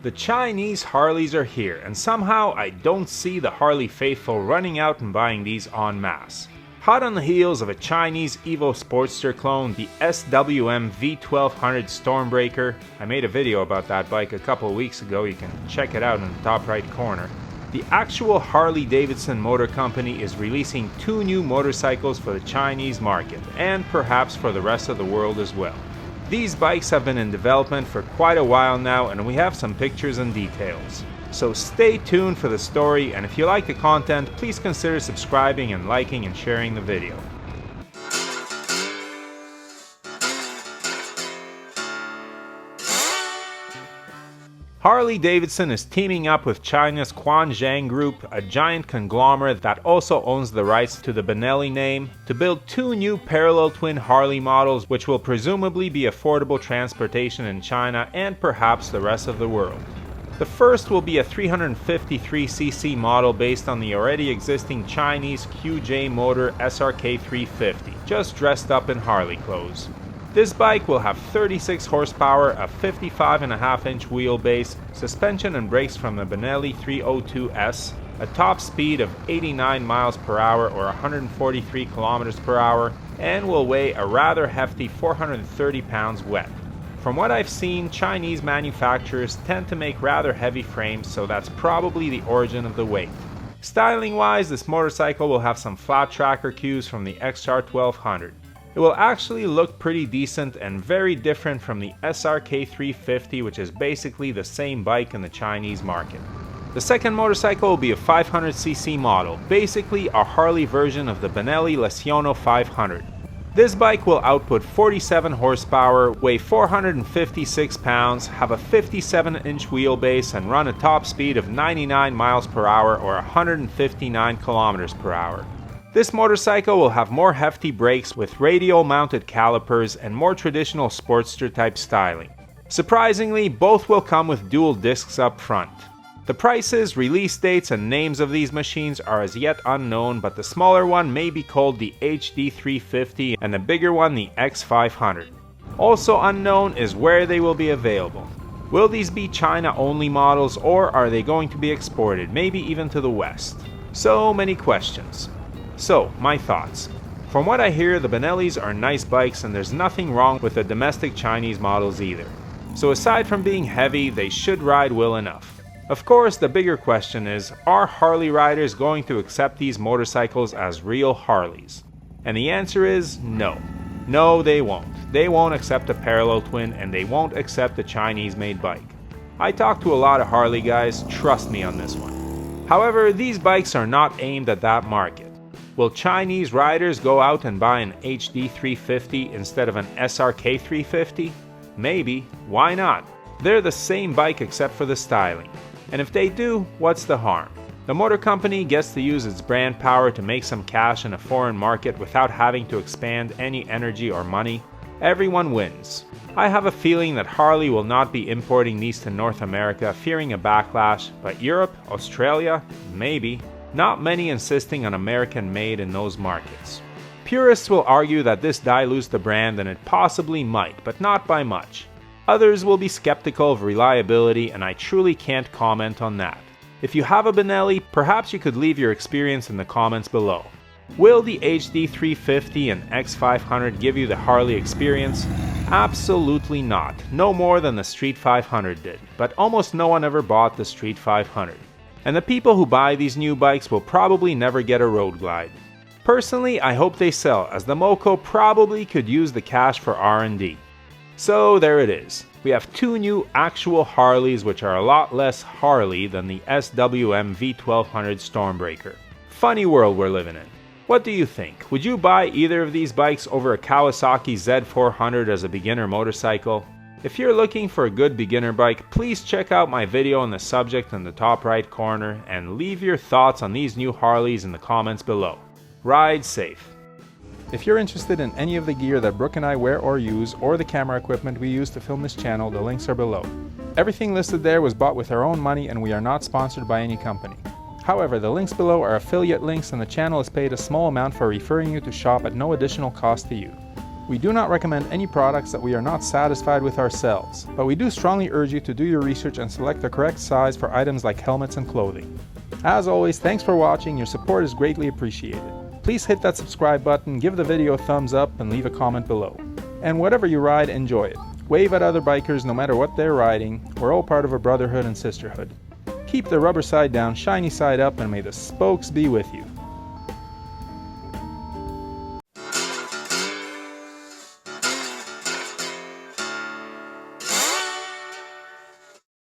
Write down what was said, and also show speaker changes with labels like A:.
A: The Chinese Harleys are here, and somehow I don't see the Harley faithful running out and buying these en masse. Hot on the heels of a Chinese Evo Sportster clone, the SWM V1200 Stormbreaker, I made a video about that bike a couple weeks ago, you can check it out in the top right corner. The actual Harley Davidson Motor Company is releasing 2 new motorcycles for the Chinese market, and perhaps for the rest of the world as well. These bikes have been in development for quite a while now, and we have some pictures and details. So stay tuned for the story, and if you like the content, please consider subscribing and liking and sharing the video. Harley Davidson is teaming up with China's Quanzhang Group, a giant conglomerate that also owns the rights to the Benelli name, to build 2 new parallel twin Harley models which will presumably be affordable transportation in China and perhaps the rest of the world. The first will be a 353cc model based on the already existing Chinese QJ Motor SRK350, just dressed up in Harley clothes. This bike will have 36 horsepower, a 55.5-inch wheelbase, suspension and brakes from the Benelli 302S, a top speed of 89 miles per hour or 143 kilometers per hour, and will weigh a rather hefty 430 pounds wet. From what I've seen, Chinese manufacturers tend to make rather heavy frames, so that's probably the origin of the weight. Styling-wise, this motorcycle will have some flat tracker cues from the XR1200. It will actually look pretty decent and very different from the SRK350, which is basically the same bike in the Chinese market. The second motorcycle will be a 500cc model, basically a Harley version of the Benelli Lesiono 500. This bike will output 47 horsepower, weigh 456 pounds, have a 57-inch wheelbase, and run a top speed of 99 miles per hour or 159 kilometers per hour. This motorcycle will have more hefty brakes with radial-mounted calipers and more traditional Sportster-type styling. Surprisingly, both will come with dual discs up front. The prices, release dates, and names of these machines are as yet unknown, but the smaller one may be called the HD350 and the bigger one the X500. Also unknown is where they will be available. Will these be China-only models, or are they going to be exported, maybe even to the West? So many questions. So, my thoughts. From what I hear, the Benellis are nice bikes and there's nothing wrong with the domestic Chinese models either. So aside from being heavy, they should ride well enough. Of course, the bigger question is, are Harley riders going to accept these motorcycles as real Harleys? And the answer is no. No, they won't. They won't accept a parallel twin, and they won't accept a Chinese-made bike. I talked to a lot of Harley guys, trust me on this one. However, these bikes are not aimed at that market. Will Chinese riders go out and buy an HD350 instead of an SRK350? Maybe. Why not? They're the same bike except for the styling. And if they do, what's the harm? The motor company gets to use its brand power to make some cash in a foreign market without having to expand any energy or money. Everyone wins. I have a feeling that Harley will not be importing these to North America, fearing a backlash, but Europe, Australia, maybe. Not many insisting on American made in those markets. Purists will argue that this dilutes the brand, and it possibly might, but not by much. Others will be skeptical of reliability, and I truly can't comment on that. If you have a Benelli, perhaps you could leave your experience in the comments below. Will the HD350 and X500 give you the Harley experience? Absolutely not. No more than the Street 500 did, but almost no one ever bought the Street 500. And the people who buy these new bikes will probably never get a road glide. Personally, I hope they sell, as the Moco probably could use the cash for R&D. So there it is. We have 2 new actual Harleys which are a lot less Harley than the SWM V1200 Stormbreaker. Funny world we're living in. What do you think? Would you buy either of these bikes over a Kawasaki Z400 as a beginner motorcycle? If you're looking for a good beginner bike, please check out my video on the subject in the top right corner and leave your thoughts on these new Harleys in the comments below. Ride safe.
B: If you're interested in any of the gear that Brooke and I wear or use, or the camera equipment we use to film this channel, the links are below. Everything listed there was bought with our own money, and we are not sponsored by any company. However, the links below are affiliate links, and the channel is paid a small amount for referring you to shop at no additional cost to you. We do not recommend any products that we are not satisfied with ourselves, but we do strongly urge you to do your research and select the correct size for items like helmets and clothing. As always, thanks for watching, your support is greatly appreciated. Please hit that subscribe button, give the video a thumbs up, and leave a comment below. And whatever you ride, enjoy it. Wave at other bikers no matter what they're riding. We're all part of a brotherhood and sisterhood. Keep the rubber side down, shiny side up, and may the spokes be with you.